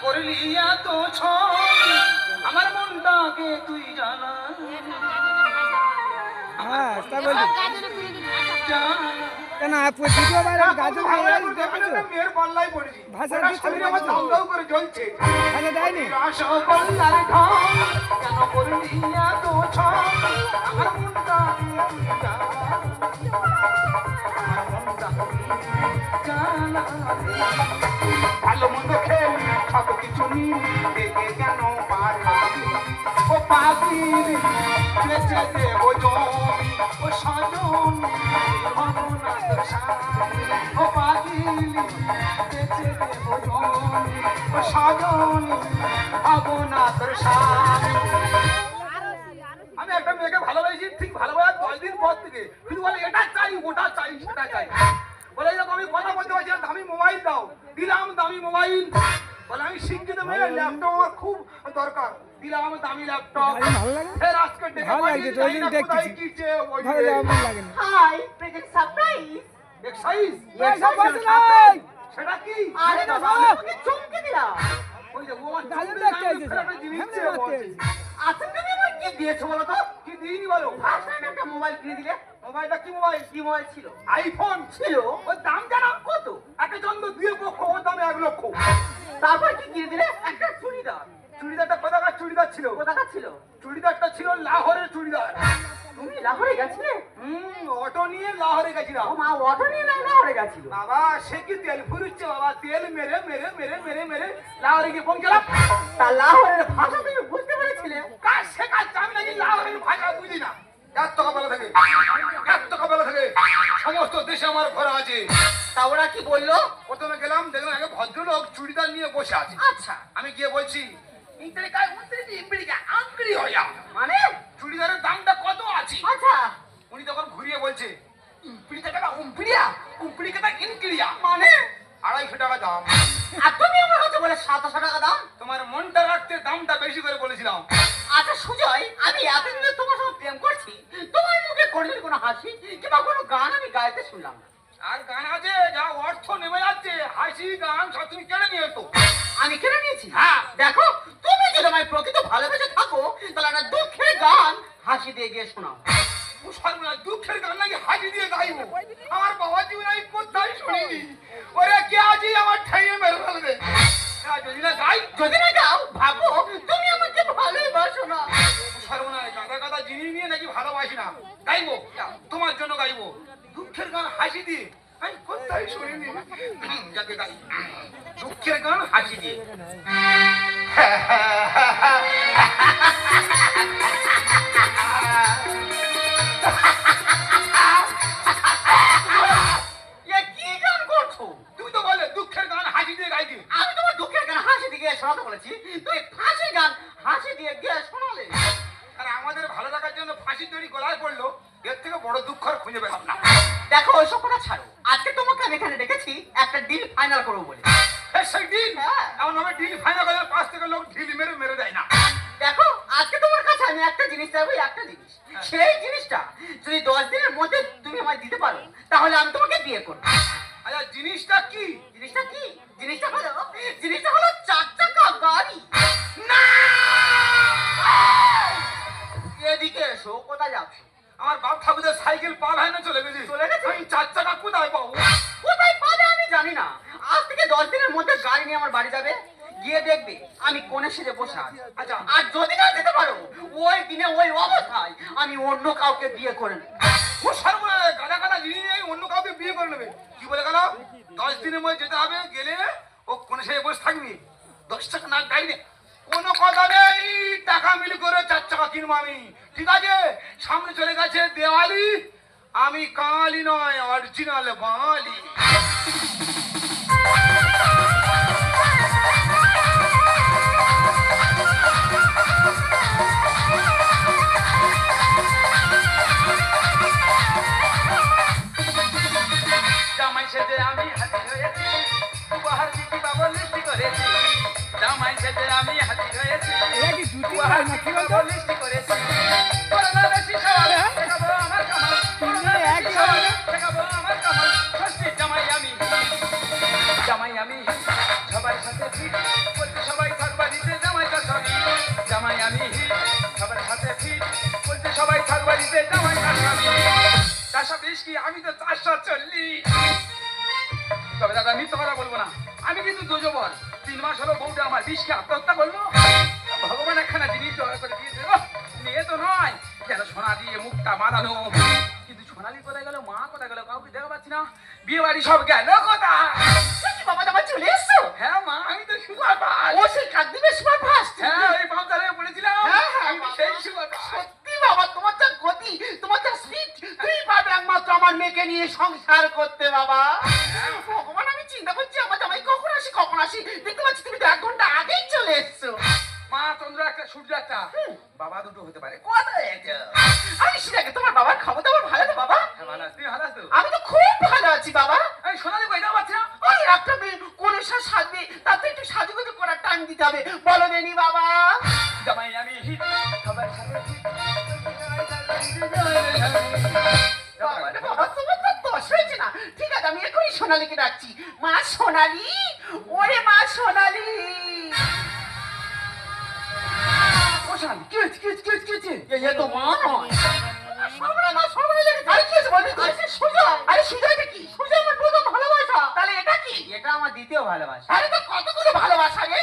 করলি এত ছবি আমার মনটাকে তুই জানা হ্যাঁ তা বলি জানা কেন দ্বিতীয় বার গাজর মেয়ের পাল্লাই পড়েছি ভাষা শরীরে আমার দাউ দাউ করে জ্বলছে ভাষা দেয়নি রসগোল্লার ঢং কেন করলি এত ছবি আমার মনটাকে তুই জানা ভালো মন্দ খেয়ে সব কিছু দেখে কেন পারি ও পাবি বেঁচে দেবো জমি ও সজন ও পাবি বেঁচে দেবো জমি ও সজন অবনাথর স্বামী। আমি একটা মেয়েকে ভালোবাসি ঠিক ভালোবাসার 10 দিন পর থেকে শুধু বলে এটা চাই ওটা চাই সেটা চাই বলে যখন আমি কথা বলতে পারছি না দামি মোবাইল দাও দিলাম দামি মোবাইল বলে আমি শিক্ষিত মেয়ে ল্যাপটপ আমার খুব দরকার দিলাম দামি ল্যাপটপ ভালো লাগে ফের আজকে ডেকে ভালো লাগে তো ওই দিন দেখতেছি কি চেয়ে ওই ভালো লাগে আমার লাগে না হাই প্রেজেন্ট সারপ্রাইজ এক্সারসাইজ সেটা কি আরে না আমাকে চমকে দিলাম ওই যে ও আমার গাজর চোখে দেখতে আইছে একটা জিনিস হ্যাঁ চেয়ে মারতে বলছে। আচ্ছা তুমি আমার কি দিয়েছো বলো তো কি দিইনি বলো ফার্স্ট টাইম একটা মোবাইল কিনে দিলে মোবাইলটা কি মোবাইল কি মোবাইল ছিল আইফোন ছিল ওর দাম জানো কত একটা চন্দ্র 2 লক্ষ ওর দামে 1 লক্ষ তারপর কি কিনে দিলে একটা চুড়িদার চুড়িদারটা কোথাকার চুড়িদার ছিল কোথাকার ছিল চুড়িদারটা ছিল লাহোরের চুড়িদার তুমি লাহোরে গেছিলে অটো নিয়ে লাহোরে গেছিলাম ও মা অটো নিয়ে লাহোরে গেছিল বাবা সে কি তেল ফুরুচ্ছে বাবা তেল মেরে মেরে মেরে মেরে মেরে লাহোরে গিয়ে পৌঁছলাম তা লাহোরের ভাষা তুমি বুঝতে পেরেছিলে কাজ শেখাচ্ছে আমি নাকি লাহোরের ভাষা বুঝি না এত টাকা বেলা থেকে এত টাকা বেলা থেকে সমস্ত দেশে আমার ঘোরা আছে তা ওরা কি বললো প্রথমে গেলাম দেখলাম একটা ভদ্রলোক চুড়িদার নিয়ে বসে আছে আচ্ছা আমি গিয়ে বলছি ইন্টারিকায় উন্ত্রিটি ইম্পিরিকা আঙ্কড়ি হইয়া মানে চুড়িদারের দামটা কত আছে আচ্ছা উনি তখন ঘুরিয়ে বলছে ইম্পিরিকা টাকা উম্পিরিয়া উম্পিরিকা টাকা ইনক্রিয়া মানে 250 টাকা দাম আর তুমি আমার কাছে বলে 700 টাকা দাম তোমার মনটা রাখতে দামটা বেশি করে বলেছিলাম আচ্ছা সুজয় আমি এতদিন ধরে তোমার সঙ্গে প্রেম করছি তোমার মুখে কোনদিন কোনো হাসি কিংবা কোনো গান আমি গাইতে শুনলাম না আর গান আছে যা অর্থ নেমে যাচ্ছে হাসি গান সব তুমি কেড়ে নিয়ে তো আমি কেন নিয়েছি হ্যাঁ। দেখো তুমি যদি আমায় প্রকৃত ভালোবেসে থাকো তাহলে একটা দুঃখের গান হাসি দিয়ে গিয়ে শোনাও সর্বনা দুঃখের গান নাকি হাসি দিয়ে গাইবো আমার বাবা জীবন আমি কোথায় শুনিনি ওরে কে আছি আমার ঠাইয়ে মেরে ফেলবে যদি না গাই যদি না গাও ভাবো তুমি আমাকে ভালোবাসো না সর্বনা গাদা গাদা জিনিস নিয়ে নাকি ভালোবাসি না গাইবো তোমার জন্য গাইবো দুঃখের গান হাসি দিয়ে আমি কোথায় শুনিনি যাকে গাই দুঃখের গান হাসি দিয়ে এ কি গান করছো তুমি তো বলে দুঃখের গান হাসি দিয়ে গাই দিয়ে আমি তোমার দুঃখের গান হাসি দিয়ে গিয়ে শোনাতে বলেছি তুমি ফাঁসি গান হাসি দিয়ে গিয়ে শোনালে আর আমাদের ভালো লাগার জন্য ফাঁসি তৈরি গলায় পড়লো এর থেকে বড় দুঃখ আর খুঁজে পেলাম না দেখো ওইসব কথা ছাড়ো আজকে তোমাকে আমি এখানে ডেকেছি একটা ডিল ফাইনাল করবো বলে সেই ডিল হ্যাঁ। এমন ভাবে ডিল ফাইনাল করে 5 থেকে লোক ঢিল মেরে মেরে দেয় না দেখো আজকে তোমার কাছে আমি একটা জিনিস চাইবো একটা জিনিস সেই জিনিসটা যদি 10 দিনের মধ্যে তুমি আমায় দিতে পারো তাহলে আমি তোমাকে বিয়ে করবো আচ্ছা জিনিসটা কি জিনিসটা কি জিনিসটা হলো 4 চাকা গাড়ি না এদিকে এসো কোথায় যাচ্ছ আমার বাপ ঠাকুরের সাইকেল পা ভ্যানে চলে গেছে চলে গেছে? আমি 4 চাকা কোথায় পাবো কোথায় পাবে আমি জানি না আজ থেকে 10 দিনের মধ্যে গাড়ি নিয়ে আমার বাড়ি যাবে গিয়ে দেখবে আমি কোণে সেজে বসে আছি আচ্ছা আর যদি না যেতে পারো ওই দিনে ওই অবস্থায় আমি অন্য কাউকে বিয়ে করে নেব ও সর্বনা গাদা গাদা জিনিস নিয়ে অন্য কাউকে বিয়ে করে নেবে কি বলে গেল 10 দিনের মধ্যে যেতে হবে গেলে ও কোন সে বসে থাকবি 10 টাকা না গাইলে কোনো কথা নেই টাকা মিল করে 4 টাকা কিনবো আমি ঠিক আছে সামনে চলে গেছে দেওয়ালি আমি কালি নয় অরিজিনাল বাঙালি জামাই সেজে আমি হাজির হয়েছি উপহার দিতে বাবু লিস্টি করেছি জামাই সেজে আমি হাজির হয়েছি এরা কি জুতি উপহার হয় না দিতে কি বলতো বাবু লিস্টি করেছি করোনা বেশি খাওয়াবে শেখাবো আমার কামাল করোনা বেশি খাওয়াবে শেখাবো আমার কামাল ষষ্ঠীর জামাই আমি সবার সাথে ফিট বলছি সবাই 3 মাস হলো বউটা আমার বিষকে আত্মহত্যা করলো। ভগবান একখানা জিনিস জোগাড় করে দিয়েছে গো। মেয়ে তো নয়, যেন সোনা দিয়ে মুখটা বাঁধানো। কিন্তু সোনালি কোথায় গেল, মা কোথায় গেল, কাউকে দেখা পাচ্ছি না। বিয়ে বাড়ি সব গেল কোথায়? বাবা তোমার চলে এসছো? হ্যাঁ মা, আমি তো সুপার ফাস্ট। ও সেই কাকদ্বীপের সুপার ফাস্ট। হ্যাঁ, ওই পাঁচটারে পড়েছিলাম। হ্যাঁ, হ্যাঁ, আমি তো সেই সুপার ফাস্ট। সত্যি বাবা, তোমার যা গতি, তোমার যা স্পিড, তুমি পারবে একমাত্র আমার মেয়েকে নিয়ে সংসার করতে বাবা। ভগবান, আমি চিন্তা করছি আমার জামাই কখন আসি। দেখতে পাচ্ছি তুমি তো 1 ঘন্টা আগেই চলে এসছো। মা, চন্দ্র একটা, সূর্য একটা, বাবা দুটো হতে পারে। কোথায় এটা? আমি সেটাকে তোমার বাবার খবর তোমার ভালো তো বাবা? হ্যাঁ, ভালো আছি, তুই ভালো আছো? আমি তো খুব ভালো আছি বাবা। এই সোনালি কইটাও পাচ্ছি না। ওই একটা মেয়ে কোন সাজবে, তাতে একটু সাজুগুজু করার টাইম দিতে হবে, বলো দেনি বাবা। জামাই আমি হিট, সবার সাথে হিট। বাবা রে বাবা, তোমার তো দোষ হয়েছে না। ঠিক আছে, আমি এখনই সোনালীকে ডাকছি। মা সোনালী, ওরে মা সোনালী। ও সোনালি, কি হয়েছে, কি হয়েছে, কি হয়েছে, কি হয়েছে? এ তো মা নয়। সর্বনাশ লেগেছে। আরে কি হয়েছে বলবি তো? আরে সুজয়টা কি? সুজয় আমার প্রথম ভালোবাসা। তাহলে এটা কি? এটা আমার দ্বিতীয় ভালোবাসা। আরে তো কতগুলো ভালোবাসা রে।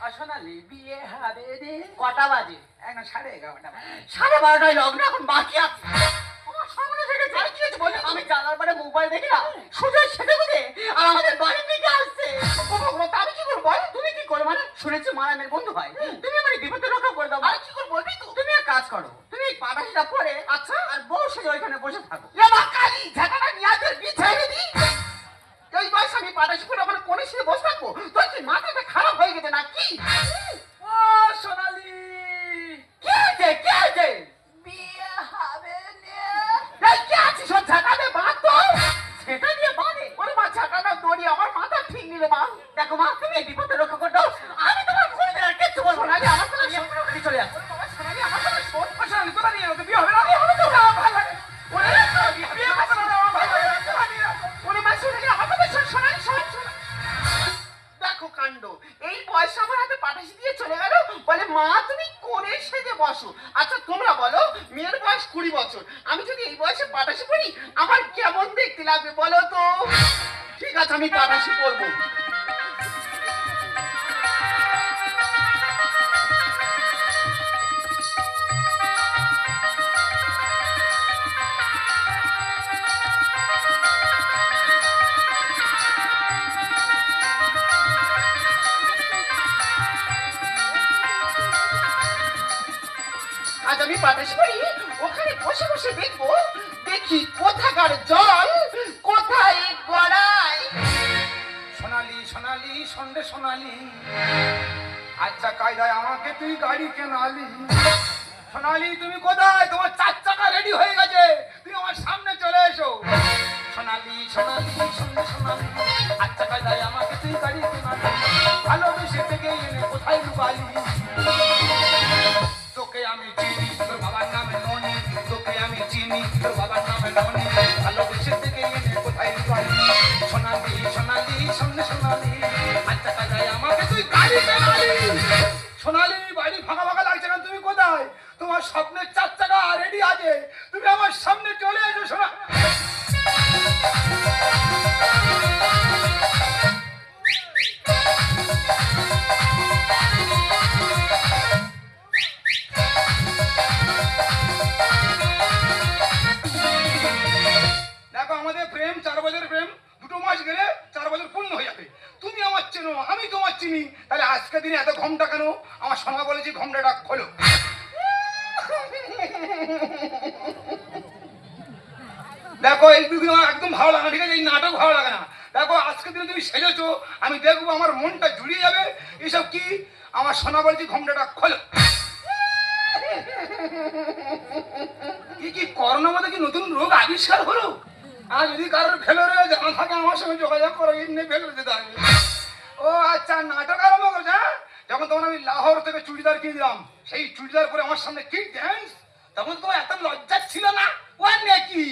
আর সোনালি, বিয়ে হবে রে। কটা বাজে? এখন 11:30 বাজে। 12:30 লগ্ন এখন বাকি আছে। আমার সর্বনাশ লেগেছে। আরে কি হয়েছে বলবি? আমি জানার পরে মোবাইল দেখি না, সুজয় সেজে গুজে আর আমাদের বাড়ির দিকে আসছে। ও ভগবান, তা আমি কি করবো বল? তুমি কি করো মানে? শুনেছি মারামের বন্ধু হয়, তুমি আমার এই বিপদে রক্ষা করে দাও। আরে কি করবো বলবি তো? তুমি এক কাজ করো, তুমি এই পাটাশিটা পরে আচ্ছা আর বউ সেজে ওইখানে বসে থাকো। এ মা কালী, ঝাঁটাটা নিয়ে আদের বিছাইয়ে দি। এই বয়স আমি পাটাশি পরে আমার কোণে শুয়ে বসে থাকবো? তোর কি মাথাটা খারাপ হয়ে গেছে নাকি? ও সোনালি, কে আছে? কে আছে? বিয়ে হবে রে। এই কে আছে? সব ঝাঁটাতে বাঁধ তো। সেটা দিয়ে বাঁধে? ওরে মা, ঝাঁটাটা দড়ি আমার মাথা ঠিক নিলে মা। দেখো মা, তুমি এই বিপদে রক্ষা করে দাও। আমি তোমার ঘরে আর কিচ্ছু বলবো না। আমার কথা শোনো, চলে আসো। বাবা সোনালি, আমার কথা শোন। ও সোনালি, কোথা নিয়ে ওকে বিয়ে হবে না? বিয়ে হবে তো? না, ভালো লাগে। ওরে বিয়ে হবে না, আমার ভালো লাগে না। কোথা নিয়ে আসো? ওরে মা, সোনালি, আমার কথা শোন। সোনালি, শোন। দেখো কাণ্ড, এই বয়সে আমার হাতে পাটাশি দিয়ে চলে গেল, বলে মা তুমি কোণে সেজে বসো। আচ্ছা তোমরা বলো, মেয়ের বয়স 20 বছর, আমি যদি এই বয়সে পাটাশি পরি আমার কেমন দেখতে লাগবে বলো তো? ঠিক আছে, আমি পাটাশি পরবো। আজ আমি বাতাস করি, ওখানে বসে বসে দেখবো, দেখি কোথাকার জল কোথায় গড়ায়। সোনালি, সোনালি, সন্ধ্যে সোনালি, আচ্ছা কায়দায় আমাকে তুই গাড়ি কেনালি। সোনালি, তুমি কোথায়? তোমার 4 চাকা রেডি হয়ে গেছে, তুমি আমার সামনে চলে এসো। সোনালি, সোনালি, সন্ধ্যে সোনালি, আচ্ছা কায়দায় আমাকে তুই গাড়ি কেনালি। ভালোবেসে থেকে এনে কোথায় লুকালি? তোকে আমি চিনি, তোর বাবার নামে ননি। তোকে আমি চিনি, তোর বাবার নামে ননি। ভালোবেসে থেকে এনে কোথায় লুকালি? সোনালি, সোনালি, সন্ধ্যে সোনালি, আচ্ছা কায়দায় আমাকে তুই গাড়ি কেনালি। সোনালি, বাড়ি ফাঁকা ফাঁকা লাগছে না, তুমি কোথায়? তোমার স্বপ্নের 4 চাকা রেডি আছে, তুমি আমার সামনে চলে এসো। সোনা, দেখো আমাদের প্রেম 4 বছরের প্রেম, 2 মাস গেলে 4 বছর পূর্ণ হয়ে যাবে। তুমি আমার চেনো, আমি তোমার চিনি, তাহলে আজকে দিনে এত ঘোমটা কেন? আমার সোনা বলেছি ঘোমটাটা খোলো। দেখো এই ভিডিও একদম ভালো লাগে না, ঠিক আছে? এই নাটক ভালো লাগে না। দেখো আজকে দিনে তুমি সেজেছো, আমি দেখবো, আমার মনটা জুড়িয়ে যাবে। এসব কি? আমার সোনা বলেছি ঘোমটাটা খোলো। কি করোনার মধ্যে কি নতুন রোগ আবিষ্কার হলো? আর যদি কারোর ফেলোরে জানা থাকে আমার সঙ্গে যোগাযোগ করো, এমনি ফেলোরে যেতে হবে। ও আচ্ছা, নাটক আরম্ভ করছে। যখন তখন আমি লাহোর থেকে চুড়িদার কিনে দিলাম, সেই চুড়িদার পরে আমার সামনে কি ড্যান্স, তখন তোমার এত লজ্জা ছিল না? ও নাকি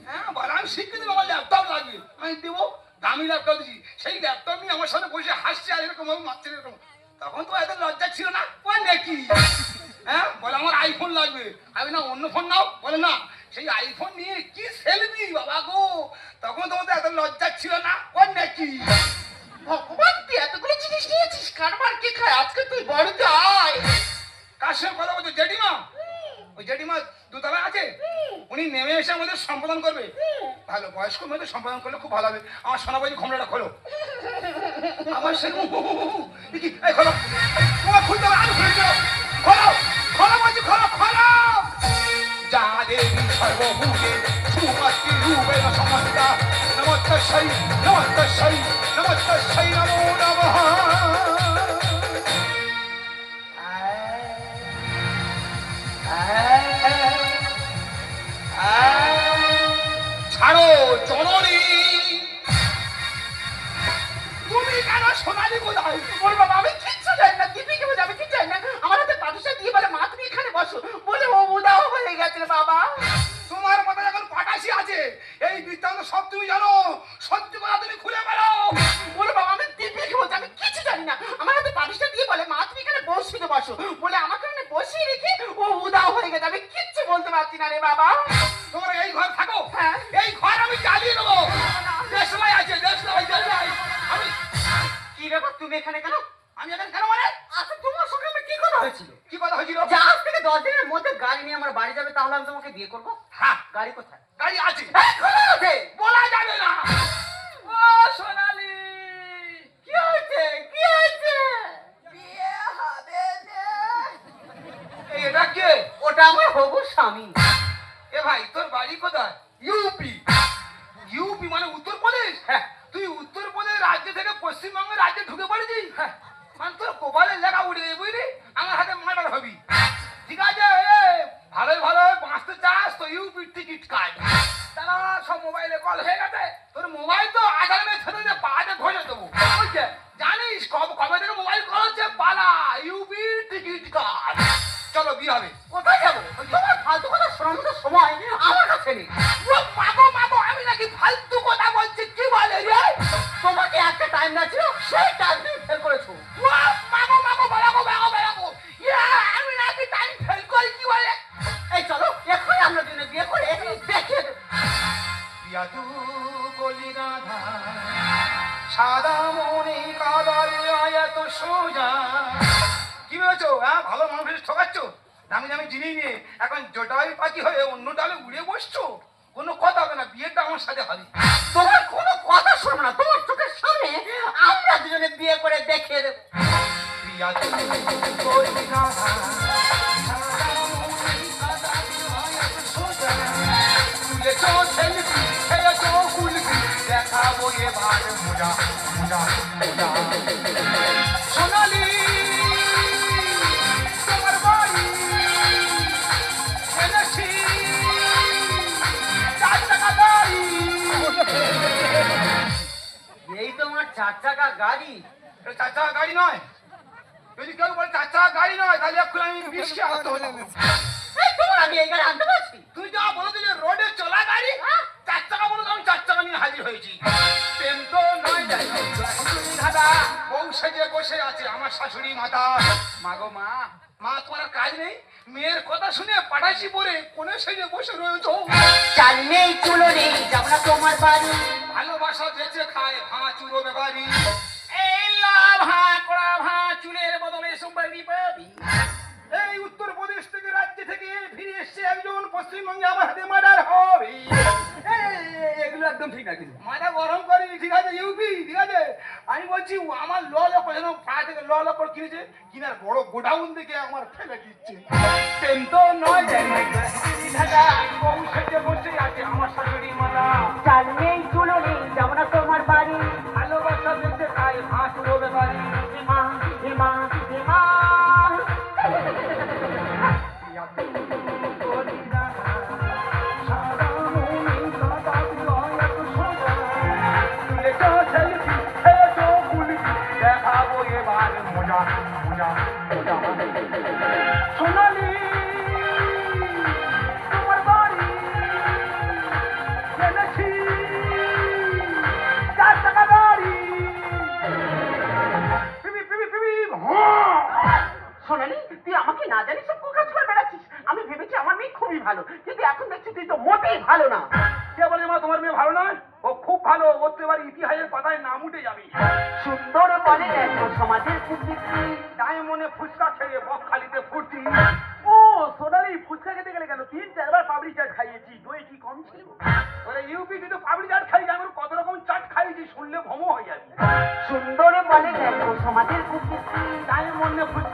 হ্যাঁ বল, আমি শিখিয়ে দেবো, আমার ল্যাপটপ লাগবে, আমি দেবো, দামি ল্যাপটপ দিচ্ছি। সেই ল্যাপটপ নিয়ে আমার সামনে বসে হাসছে আর এরকম ভাবে মারছে এরকম, তখন তো এত লজ্জা ছিল না? ও নাকি হ্যাঁ বলে আমার আইফোন লাগবে, আমি না অন্য ফোন নাও, বলে না সেই আইফোন নিয়ে কি সেলফি বাবা গো, তখন তোমাদের এত লজ্জা ছিল না? ও নাকি ভগবান, তুই এতগুলো জিনিস জেঠিমা, ওই জেঠিমা দুতলা আছে, উনি নেমে এসে আমাদের সম্বোধন করবে। ভালো, বয়স্ক মেয়েদের সম্বোধন করলে খুব ভালো হবে। আমার সোনাবাজি ঘোমরাটা খোলো। আমার সে এই খোলো, তোমার খুলতে হবে, আমি খুলতে হবে। খোলো, খোলো বলছি, খোলো, খোলো। যা দেবী সর্বভূতে সুমস্তি রূপেণ সমস্তা, নমস্তস্যৈ নমস্তস্যৈ নমস্তস্যৈ নমো নমঃ। ছাড়ো জননী, তুমি কেন সোনালি কোথায়? বলে বাবা আমি কিচ্ছু জানি না, দীপিকে বলে আমি কিচ্ছু জানি না। আমার হাতে পাদুষা দিয়ে বলে মা তুমি এখানে বসো, বলে ও উদাও হয়ে গেছে রে বাবা। তোমার মাথায় এখন পাটাশি আছে, এই বৃত্তান্ত সব তুমি জানো, সত্যি কথা তুমি খুলে বেড়াও। বলে বাবা আমি দীপিকে বলছি আমি কিছু জানি না। আমার হাতে পাদুষা দিয়ে বলে মা তুমি এখানে বসিয়ে বসো, বলে আমাকে এখানে বসিয়ে রেখে ও উদাও হয়ে গেছে। আমি কিচ্ছু বলতে পারছি না রে বাবা। তোমরা এই ঘর থাকো, হ্যাঁ। এই ঘর আমি জ্বালিয়ে দেবো। দেশলাই আছে, দেশলাই, দেশলাই। আমি কি ব্যাপার তুমি এখানে কেন? আমি এখন কেন মানে? আচ্ছা তোমার সঙ্গে আমার কি কথা হয়েছিল? কি কথা হয়েছিল? যে আজ থেকে 10 দিনের মধ্যে গাড়ি নিয়ে আমার বাড়ি যাবে, তাহলে আমি তোমাকে বিয়ে করবো। হ্যাঁ, গাড়ি কোথায়? গাড়ি আছে, এখনো আছে? বলা যাবে না। ও সোনালি, কি হয়েছে? কি হয়েছে? বিয়ে হবে না। এই এটা কে? ওটা আমার হবু স্বামী। এ ভাই তোর বাড়ি কোথায়? ইউপি। ইউপি মানে উত্তরপ্রদেশ? হ্যাঁ। তুই উত্তরপ্রদেশ রাজ্য থেকে পশ্চিমবঙ্গের রাজ্যে ঢুকে পড়েছিস? হ্যাঁ। মানে তোর কপালের লেখা উঠে গেছে বুঝলি, আমার হাতে মার্ডার হবি। ঠিক আছে, ভালোই ভালো বাঁচতে চাস তো ইউপির টিকিট কাট। তারা সব মোবাইলে কল হয়ে গেছে, তোর মোবাইল তো আধার মে ছেড়ে পাতে ধরে দেবো। বুঝছে? জানিস কবে থেকে মোবাইল কল হচ্ছে? পালা, ইউপির টিকিট কাট। চলো বিয়ে হবে। কোথায় যাবো? তোমার ফালতু কথা শোনানোর সময় আমার কাছে নেই। ও মাগো মাগো, আমি নাকি ফালতু কথা বলছি? কি বলে রে? তোমাকে একটা টাইম না ছিল, সেই টাইম তুমি ফেল করেছো। ও মাগো মাগো, বাড়াগো বাড়াগো বাড়াগো, আমি নাকি টাইম ফেল করি? কি বলে? এই চলো এখনই আমরা দুজনে বিয়ে করে দেখে দেবো। ইয়াদু গলি রাধা সাদা মনে কাদালে এত সোজা। কি ভেবেছো? হ্যাঁ, ভালো মানুষ ঠকাচ্ছ, দামি দামি জিনিস নিয়ে এখন জটাই পাখি হয়ে অন্য ডালে উড়ে বসছো। কোনো কথা হবে না, বিয়েটা আমার সাথে হবে। তোমার কোনো কথা শুনবো না, তোমার চোখের সামনে আমরা দুজনে বিয়ে করে দেখিয়ে দেবো। ইয়াদু গলি রাধা সাদা মনে কাদালে এত সোজা। তুলেছো সেলফি, খেয়েছো কুলফি, দেখাবো এবার মজা মজা মজা। সোনালি তোমার বাড়ি এনেছি 4 টাকা গাড়ি। এই তোমার 4 চাকা গাড়ি? এটা 4 টাকা গাড়ি নয়। যদি কেউ বলে 4 টাকা গাড়ি নয়, তাহলে এখন আমি 20 কে আনতে হতো। এই তোমার আমি এই গাড়ি আনতে পারছি? তুই যা বলতে যে রোডে চলা গাড়ি, 4 টাকা বলো, আমি 4 টাকা নিয়ে হাজির হয়েছি। প্রেম তো নয় জানি দাদা, বউ সেজে বসে আছে আমার শাশুড়ি মাতা। মাগো মা, মা তোমার আর কাজ নেই? মেয়ের কথা শুনে পাঠাইছি পরে কোনে সেজে বসে রয়েছ। চাল নেই চুলো নেই, যাব না তোমার বাড়ি। ভালোবাসা বেঁচে খায় ভাঁ চুরো ব্যাপারি। এই লাভ হাঁ করা ভাঁ চুলের বদলে সোমবারি পাবি। এই উত্তরপ্রদেশ থেকে রাজ্য থেকে ফিরে এসছে একজন, পশ্চিমবঙ্গে আমার হাতে মার্ডার হবে। এগুলো একদম ঠিক না, কিন্তু মাথা গরম করি। ঠিক আছে ইউপি, ঠিক আছে। আমি বলছি আমার ল যেন পাড়া থেকে ল করে কিনেছে, কিনার বড় গোডাউন থেকে আমার ফেলে দিচ্ছে। প্রেম তো নয় জানি দাদা, বউ সেজে বসে আছে আমার শাশুড়ি মাতা। চাল নেই চুলো নেই, যাব না তোমার বাড়ি। ভালোবাসা বেঁচে খায় ভাঁ চুরো ব্যাপারি। হিমা হিমা হিমা। দেখাবো এবার মজা মজা মজা। সোনালি তোমার বাড়ি এনেছি 4 টাকা গাড়ি। সোনালি তুই আমাকে না জানিস সব কাজ করে বেড়াচ্ছিস। আমি ভেবেছি আমার মেয়ে খুবই ভালো, কিন্তু এখন দেখছি তুই তো মোটেই ভালো না। কে বলে মা তোমার মেয়ে ভালো নয়? ও খুব ভালো, ওর তো এবার ইতিহাসের পাতায় নাম উঠে যাবে। সুন্দর বলে দেখো সমাজের কুকীর্তি। ডায়মন্ডে ফুচকা খেয়ে বকখালিতে ফুর্তি। ও সোনালি ফুচকা খেতে গেলে কেন 3-4 পাপড়ি চাট খাইয়েছি, দই কি কম ছিল? ওরে ইউপি কিন্তু পাপড়ি চাট খাই, আমি কত রকম চাট খাইয়েছি শুনলে ভমো হয়ে যাবে। সুন্দর বলে দেখো সমাজের কুকীর্তি। তাই মনে ফুচকা